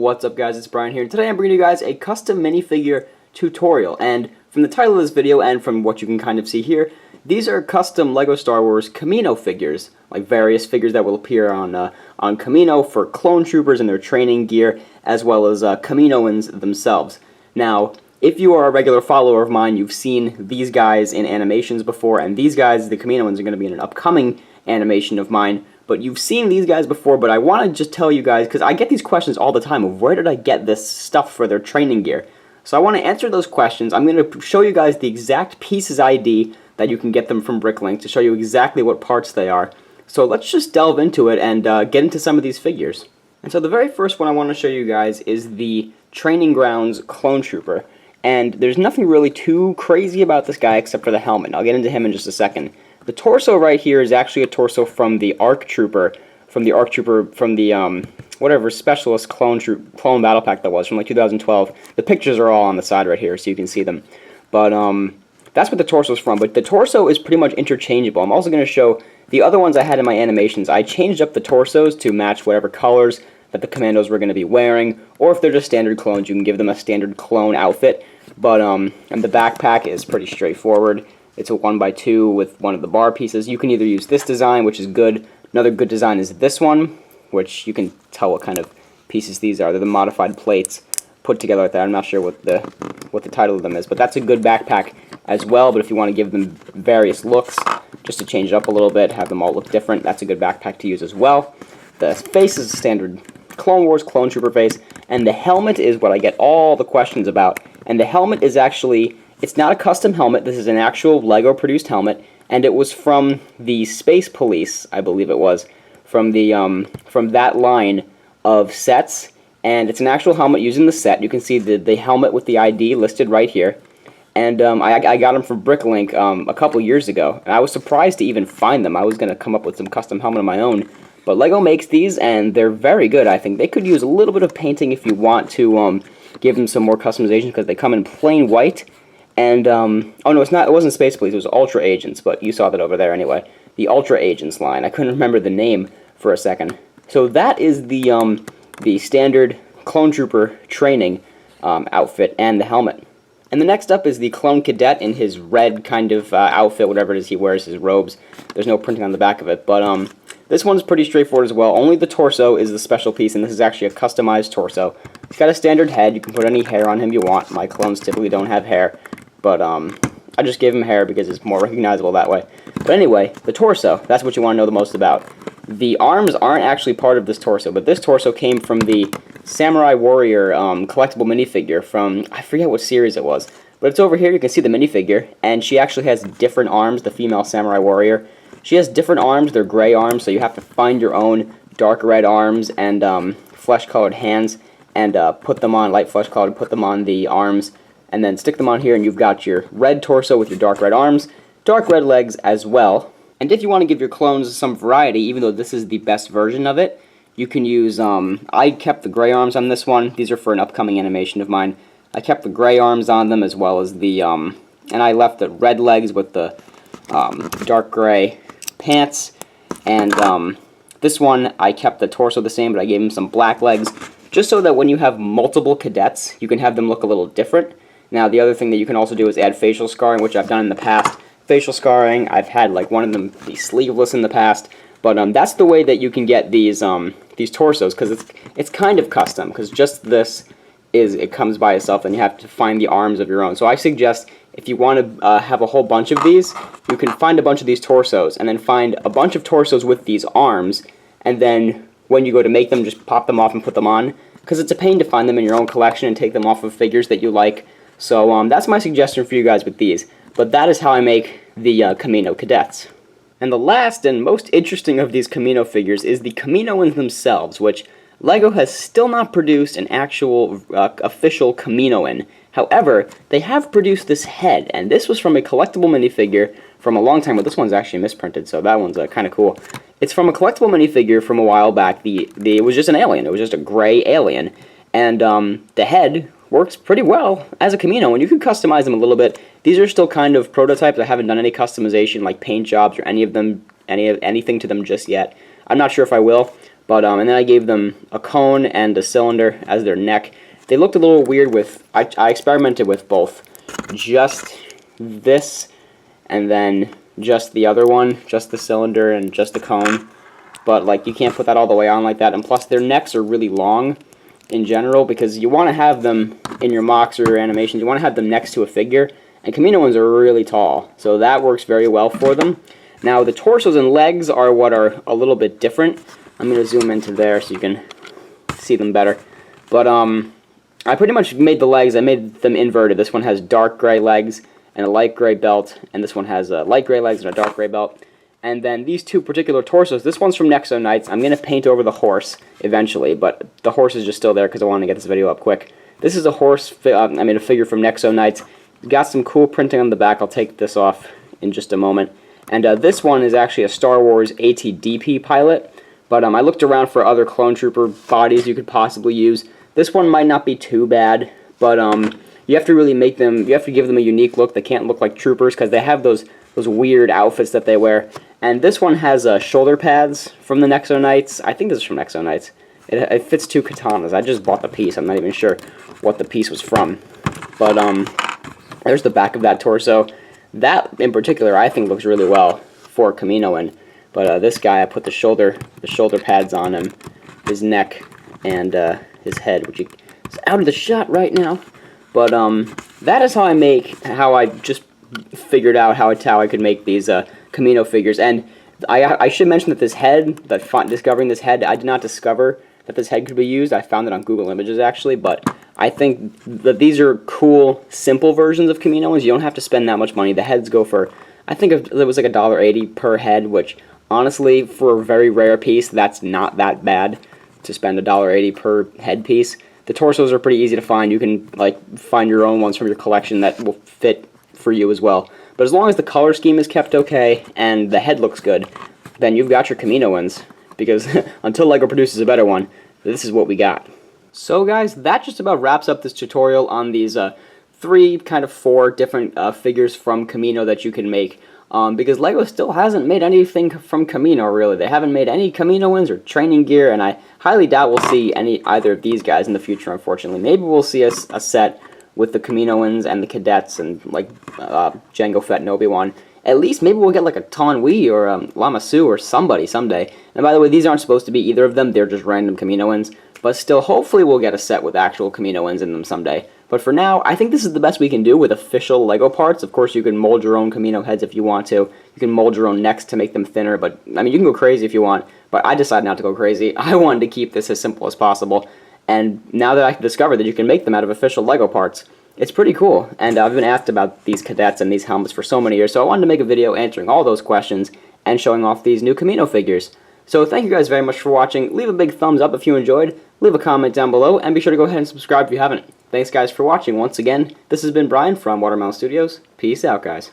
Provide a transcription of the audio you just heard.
What's up, guys? It's Brian here, and today I'm bringing you guys a custom minifigure tutorial. And from the title of this video and from what you can kind of see here, these are custom LEGO Star Wars Kamino figures, like various figures that will appear on Kamino for clone troopers and their training gear, as well as Kaminoans themselves. Now, if you are a regular follower of mine, you've seen these guys in animations before, and these guys, the Kaminoans, are going to be in an upcoming animation of mine. But you've seen these guys before, but I want to just tell you guys, because I get these questions all the time of where did I get this stuff for their training gear. So I want to answer those questions. I'm going to show you guys the exact pieces ID that you can get them from Bricklink to show you exactly what parts they are. So let's just delve into it and get into some of these figures. And so the very first one I want to show you guys is the Training Grounds Clone Trooper. And there's nothing really too crazy about this guy except for the helmet. I'll get into him in just a second. The torso right here is actually a torso from the ARC Trooper, from the whatever specialist clone battle pack that was from like 2012. The pictures are all on the side right here, so you can see them. But that's what the torso is from. But the torso is pretty much interchangeable. I'm also going to show the other ones I had in my animations. I changed up the torsos to match whatever colors that the commandos were going to be wearing, or if they're just standard clones, you can give them a standard clone outfit. But and the backpack is pretty straightforward. It's a 1x2 with one of the bar pieces. You can either use this design, which is good. Another good design is this one, which you can tell what kind of pieces these are. They're the modified plates put together like that. I'm not sure what the title of them is, but that's a good backpack as well. But if you want to give them various looks, just to change it up a little bit, have them all look different, that's a good backpack to use as well. The face is a standard Clone Wars Clone Trooper face, and the helmet is what I get all the questions about. And the helmet is actually... it's not a custom helmet. This is an actual LEGO produced helmet, and it was from the Space Police, I believe it was, from that line of sets. And it's an actual helmet using the set. You can see the helmet with the ID listed right here. And I got them from Bricklink a couple years ago, and I was surprised to even find them. I was going to come up with some custom helmet of my own, but LEGO makes these, and they're very good. I think they could use a little bit of painting if you want to give them some more customization, because they come in plain white. And, oh no, it wasn't Space Police, it was Ultra Agents, but you saw that over there anyway. The Ultra Agents line. I couldn't remember the name for a second. So that is the standard Clone Trooper training outfit and the helmet. And the next up is the Clone Cadet in his red kind of outfit, whatever it is he wears, his robes. There's no printing on the back of it, but this one's pretty straightforward as well. Only the torso is the special piece, and this is actually a customized torso. He's got a standard head. You can put any hair on him you want. My clones typically don't have hair. But I just gave him hair because it's more recognizable that way. But anyway, the torso, that's what you want to know the most about. The arms aren't actually part of this torso, but this torso came from the Samurai Warrior collectible minifigure from, I forget what series it was. But it's over here, you can see the minifigure, and she actually has different arms, the female Samurai Warrior. She has different arms, they're gray arms, so you have to find your own dark red arms and flesh-colored hands, and put them on, light flesh-colored, put them on the arms, and then stick them on here, and you've got your red torso with your dark red arms, dark red legs as well. And if you want to give your clones some variety, even though this is the best version of it, you can use, I kept the gray arms on this one. These are for an upcoming animation of mine. I kept the gray arms on them as well as the, and I left the red legs with the dark gray pants. And this one, I kept the torso the same, but I gave him some black legs, just so that when you have multiple cadets, you can have them look a little different. Now, the other thing that you can also do is add facial scarring, which I've done in the past. Facial scarring, I've had like one of them be sleeveless in the past, but that's the way that you can get these torsos, because it's kind of custom, because just this it comes by itself, and you have to find the arms of your own. So I suggest if you want to have a whole bunch of these, you can find a bunch of these torsos, and then find a bunch of torsos with these arms, and then when you go to make them, just pop them off and put them on, because it's a pain to find them in your own collection and take them off of figures that you like. So that's my suggestion for you guys with these. But that is how I make the Kamino cadets. And the last and most interesting of these Kamino figures is the Kaminoans themselves, which LEGO has still not produced an actual official Kaminoan. However, they have produced this head, and this was from a collectible minifigure from a long time ago. This one's actually misprinted, so that one's kind of cool. It's from a collectible minifigure from a while back. It was just an alien. It was just a gray alien. And the head works pretty well as a Kamino, and you can customize them a little bit. These are still kind of prototypes. I haven't done any customization, like paint jobs or anything to them just yet. I'm not sure if I will, But and then I gave them a cone and a cylinder as their neck. They looked a little weird with, I experimented with both. Just this, and then just the other one, just the cylinder and just the cone. But like, you can't put that all the way on like that, and plus their necks are really long in general, because you want to have them in your mocks or your animations, you want to have them next to a figure, and Kaminoans are really tall, so that works very well for them. Now the torsos and legs are what are a little bit different. I'm going to zoom into there so you can see them better. But I pretty much made the legs, I made them inverted. This one has dark gray legs and a light gray belt, and this one has light gray legs and a dark gray belt. And then these two particular torsos, this one's from Nexo Knights. I'm going to paint over the horse eventually, but the horse is just still there because I wanted to get this video up quick. This is a horse, I made a figure from Nexo Knights. Got some cool printing on the back. I'll take this off in just a moment. And this one is actually a Star Wars ATDP pilot, but I looked around for other clone trooper bodies you could possibly use. This one might not be too bad, but you have to really make them, you have to give them a unique look. They can't look like troopers because they have those weird outfits that they wear. And this one has shoulder pads from the Nexo Knights. I think this is from Nexo Knights. It fits two katanas. I just bought the piece. I'm not even sure what the piece was from. But there's the back of that torso. That in particular I think looks really well for Kaminoan. But this guy, I put the shoulder pads on him, his neck, and his head, which is out of the shot right now. But that is how I just figured out how I could make these Kamino figures. And I should mention that this head, discovering this head, I did not discover that this head could be used. I found it on Google Images actually, but I think that these are cool, simple versions of Kaminoans. You don't have to spend that much money. The heads go for, I think it was like $1.80 per head, which honestly, for a very rare piece, that's not that bad to spend $1.80 per head piece. The torsos are pretty easy to find. You can like find your own ones from your collection that will fit for you as well. But as long as the color scheme is kept okay and the head looks good, then you've got your Kaminoans. Because until LEGO produces a better one, this is what we got. So guys, that just about wraps up this tutorial on these four different figures from Kamino that you can make. Because LEGO still hasn't made anything from Kamino, really. They haven't made any Kaminoans or training gear, and I highly doubt we'll see either of these guys in the future, unfortunately. Maybe we'll see a set with the Kaminoans and the Cadets and like Jango Fett and Obi-Wan. At least maybe we'll get like a Taun We or Lama Su or somebody someday. And by the way, these aren't supposed to be either of them. They're just random Kaminoans. But still, hopefully we'll get a set with actual Kaminoans in them someday. But for now, I think this is the best we can do with official LEGO parts. Of course, you can mold your own Kamino heads if you want to. You can mold your own necks to make them thinner. But, I mean, you can go crazy if you want. But I decided not to go crazy. I wanted to keep this as simple as possible. And now that I've discovered that you can make them out of official LEGO parts, it's pretty cool. And I've been asked about these cadets and these helmets for so many years. So I wanted to make a video answering all those questions and showing off these new Kamino figures. So thank you guys very much for watching. Leave a big thumbs up if you enjoyed. Leave a comment down below, and be sure to go ahead and subscribe if you haven't. Thanks guys for watching once again. This has been Brian from Watermelon Studios. Peace out, guys.